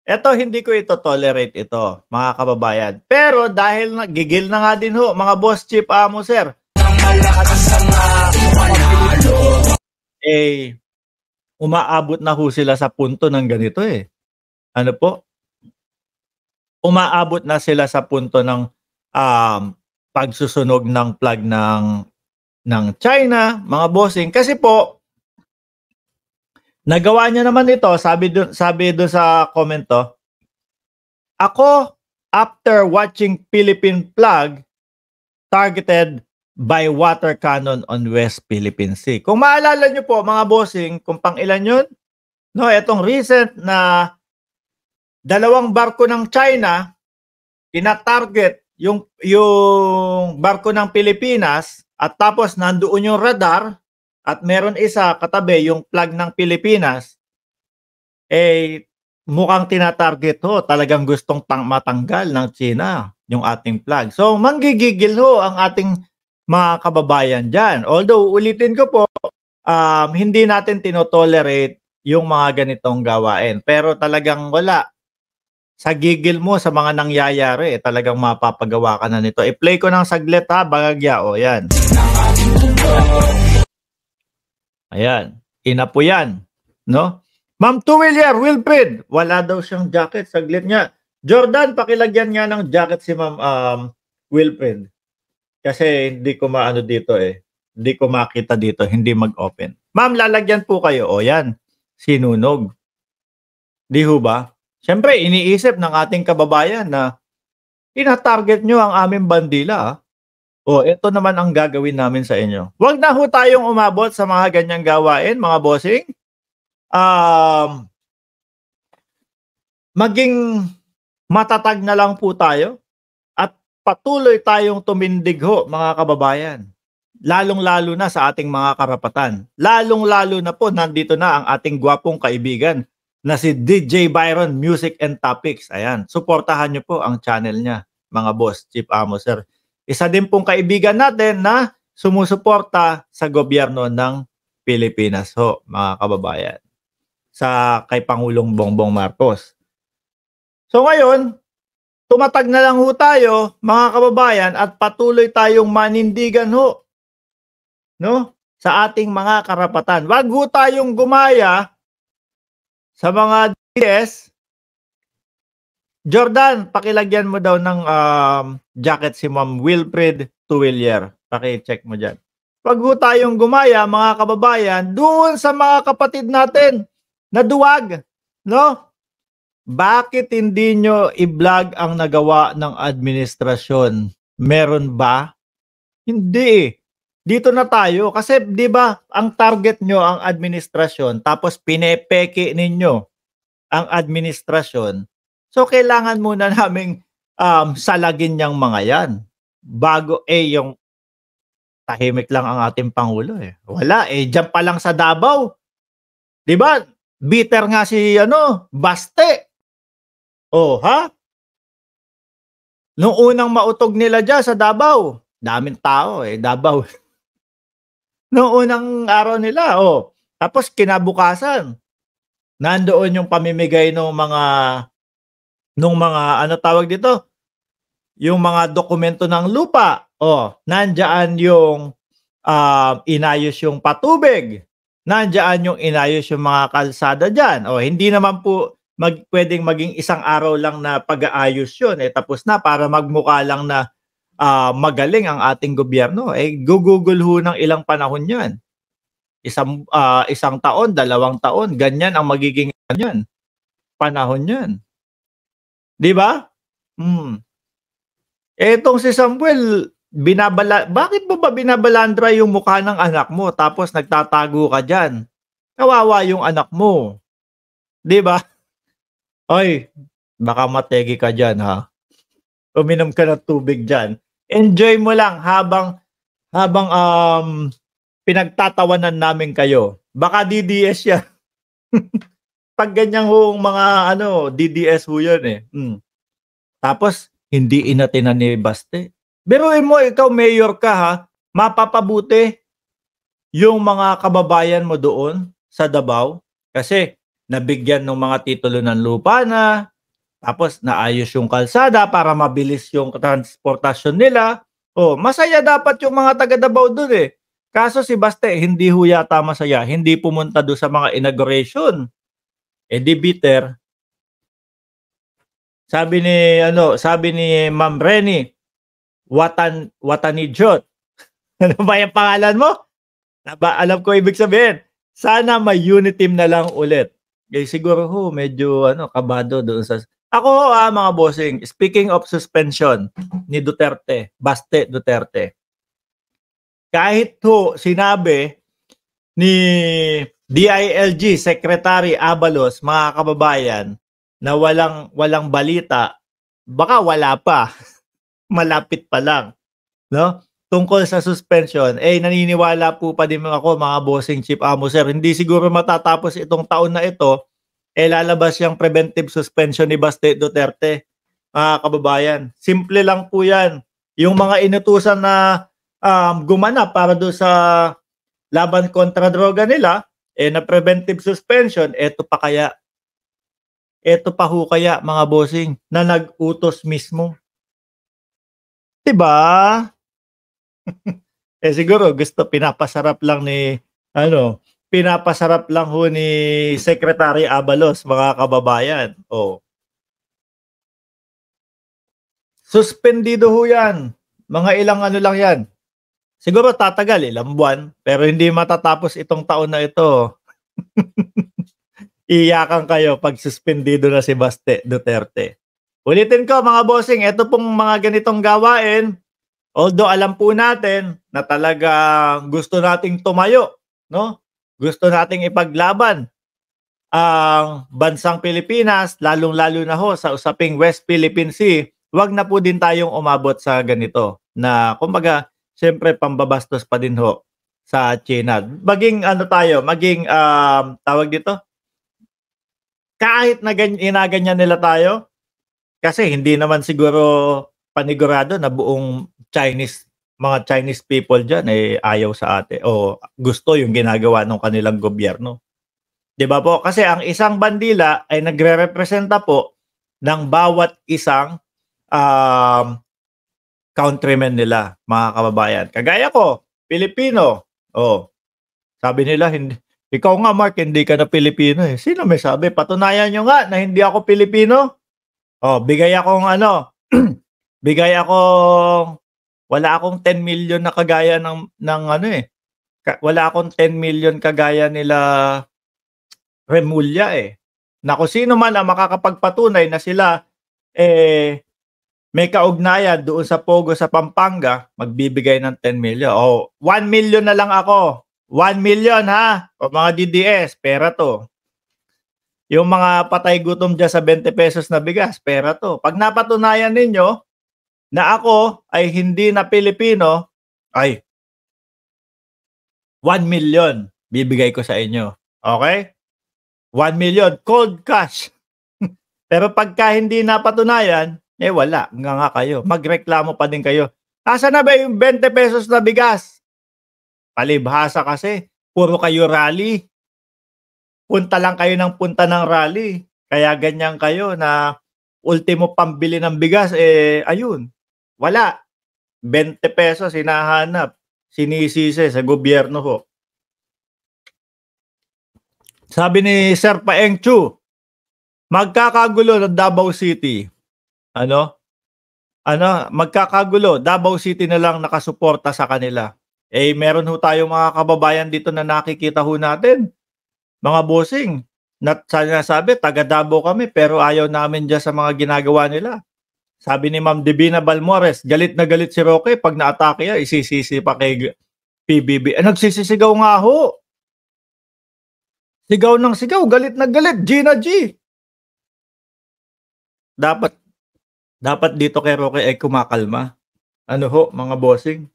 Eto hindi ko ito tolerate ito, mga kababayan. Pero dahil gigil na nga din ho, mga boss chief amo sir. Eh, umaabot na ho sila sa punto ng ganito eh. Ano po? Umaabot na sila sa punto ng pagsusunog ng plug ng China, mga bossing. Kasi po, nagawa niya naman ito, sabi doon sa comment to, ako, after watching Philippine flag targeted by water cannon on West Philippine Sea. Kung maalala nyo po, mga bossing, kung pang ilan yun, no, itong recent na dalawang barko ng China, tina-target yung barko ng Pilipinas at tapos nandoon yung radar at meron isa katabi yung flag ng Pilipinas, eh mukhang tina-target ho, talagang gustong matanggal ng China yung ating flag. So manggigigil ho ang ating mga kababayan dyan. Although ulitin ko po, hindi natin tinotolerate yung mga ganitong gawain. Pero talagang wala. Sa gigil mo sa mga nangyayari, talagang mapapagawa ka na nito. I-play ko ng saglit ha, bagagya. O, yan. Ayan. Inapo yan. No? Ma'am Tuwilyer, Wilfred, wala daw siyang jacket. Saglit niya. Jordan, pakilagyan nga ng jacket si Ma'am Wilfred. Kasi hindi ko maano dito eh. Hindi ko makita dito. Hindi mag-open. Ma'am, lalagyan po kayo. O, yan. Sinunog. Di ho ba? Siyempre, iniisip ng ating kababayan na ina-target nyo ang aming bandila. O, ito naman ang gagawin namin sa inyo. Huwag na ho tayong umabot sa mga ganyang gawain, mga bossing. Maging matatag na lang po tayo at patuloy tayong tumindig ho, mga kababayan. Lalong-lalo na sa ating mga karapatan. Lalong-lalo na po, nandito na ang ating gwapong kaibigan na si DJ Byron Music and Topics. Ayan, suportahan nyo po ang channel niya, mga boss, Chief Amo, sir. Isa din pong kaibigan natin na sumusuporta sa gobyerno ng Pilipinas ho, mga kababayan. Kay Pangulong Bongbong Marcos. So ngayon, tumatag na lang ho tayo, mga kababayan, at patuloy tayong manindigan ho, no? Sa ating mga karapatan. Wag ho tayong gumaya sa mga DS. Jordan, pakilagyan mo daw ng jacket si Ma'am Wilfred Tuwilyer. Paki-check mo dyan. Wag ho tayong gumaya, mga kababayan, doon sa mga kapatid natin na duwag. No? Bakit hindi nyo i-vlog ang nagawa ng administrasyon? Meron ba? Hindi. Dito na tayo. Kasi di ba ang target nyo ang administrasyon tapos pinepeke ninyo ang administrasyon. So kailangan muna naming salagin yung mga yan. Bago yung tahimik lang ang ating Pangulo eh. Wala dyan pa lang sa Davao. Di ba? Bitter nga si Baste. Oh, ha? Nung unang mautog nila dyan sa Davao, daming tao Davao. Nung unang araw nila, tapos kinabukasan, nandoon yung pamimigay ng mga ano tawag dito? Yung mga dokumento ng lupa. Nandiyan yung inayos yung patubig. Nandiyan yung inayos yung mga kalsada dyan. Hindi naman po pwedeng maging isang araw lang na pag-aayos yun. Tapos na para magmukha lang na magaling ang ating gobyerno. Gugugol ho ng ilang panahon yan. Isang taon, 2 taon, ganyan ang magiging panahon yan. Di ba? Etong si Samuel, bakit mo ba binabalandra yung mukha ng anak mo tapos nagtatago ka dyan? Kawawa yung anak mo. Di ba? Oy, baka mategi ka dyan ha. Uminom ka ng tubig dyan. Enjoy mo lang habang pinagtatawanan namin kayo. Baka DDS yan. Pag ganyan hong mga DDS ho yun Tapos, hindi inatinan ni Baste. Biruin mo, ikaw mayor ka ha, mapapabuti yung mga kababayan mo doon sa Davao. Kasi, nabigyan ng mga titulo ng lupa na, Tapos naayos yung kalsada para mabilis yung transportasyon nila. Oh, masaya dapat yung mga taga Davao dun eh. Kaso si Baste hindi ho yata masaya, hindi pumunta doon sa mga inauguration. Eh di bitter. Sabi ni Ma'am Reni, Watanijot. Ano ba yung pangalan mo? Alam ko ibig sabihin. Sana may unity team na lang ulit. Eh siguro ho medyo kabado doon sa ako mga bossing, speaking of suspension ni Duterte, Baste Duterte. Kahit ho sinabi ni DILG Secretary Abalos, mga kababayan, na walang balita, baka wala pa. Malapit pa lang, no? Tungkol sa suspension, naniniwala po pa din ako mga bossing Chief Amo Sir, hindi siguro matatapos itong taon na ito, lalabas yung preventive suspension ni Baste Duterte, mga kababayan. Simple lang po yan. Yung mga inutusan na gumanap para doon sa laban kontra droga nila, na preventive suspension, eto pa ho kaya mga bossing, na nag-utos mismo. Diba? Siguro gusto pinapasarap lang ho ni Secretary Abalos, mga kababayan. Oh. Suspendido ho yan. Mga ilang lang yan. Siguro tatagal, ilang buwan, pero hindi matatapos itong taon na ito. Iyakan kayo pag suspendido na si Baste Duterte. Ulitin ko mga bossing, ito pong mga ganitong gawain, although alam po natin na talaga gusto nating tumayo, no? Gusto nating ipaglaban ang bansang Pilipinas, lalong-lalo na ho sa usaping West Philippine Sea. Wag na po din tayong umabot sa ganito na kumbaga siyempre pambabastos pa din ho sa China. Maging tawag dito, kahit na ginaganyan nila tayo, kasi hindi naman siguro panigurado na buong mga Chinese people dyan ayaw sa atin o gusto yung ginagawa ng kanilang gobyerno. 'Di ba po? Kasi ang isang bandila ay nagre-representa po ng bawat isang countrymen nila, mga kababayan. Kagaya ko, Pilipino. Oh, sabi nila, ikaw nga Mark, hindi ka na Pilipino eh. Sino may sabi? Patunayan nyo nga na hindi ako Pilipino. Oh, wala akong 10 million na kagaya wala akong 10 million kagaya nila Remulla eh. Na kung sino man ang makakapagpatunay na sila may kaugnayan doon sa Pogo sa Pampanga, magbibigay ng 10 million. Oh, 1 million na lang ako. 1 million ha. O mga DDS, pera to. Yung mga patay gutom dyan sa 20 pesos na bigas, pera to. Pag napatunayan ninyo na ako ay hindi na Pilipino, ay 1 million bibigay ko sa inyo. Okay? 1 million cold cash. Pero pagka hindi napatunayan, wala. Nga kayo. Magreklamo pa din kayo. Asa na ba yung 20 pesos na bigas? Palibhasa kasi. Puro kayo rally. Punta lang kayo ng punta ng rally. Kaya ganyan kayo na ultimo pambili ng bigas, ayun. Wala. 20 pesos hinahanap. Sinisisi sa gobyerno ho. Sabi ni Sir Paeng Chu, magkakagulo ng Davao City. Magkakagulo. Davao City na lang nakasuporta sa kanila. Meron ho tayong mga kababayan dito na nakikita ho natin. Mga bossing, sinasabi, taga Davao kami pero ayaw namin dyan sa mga ginagawa nila. Sabi ni Ma'am Divina Balmores, galit na galit si Roque pag na-atake yan, isisisi pa kay PBB. Nagsisisigaw nga ho. Sigaw ng sigaw, galit na galit, Gina G. Dapat dito kay Roque kumakalma. Mga bossing?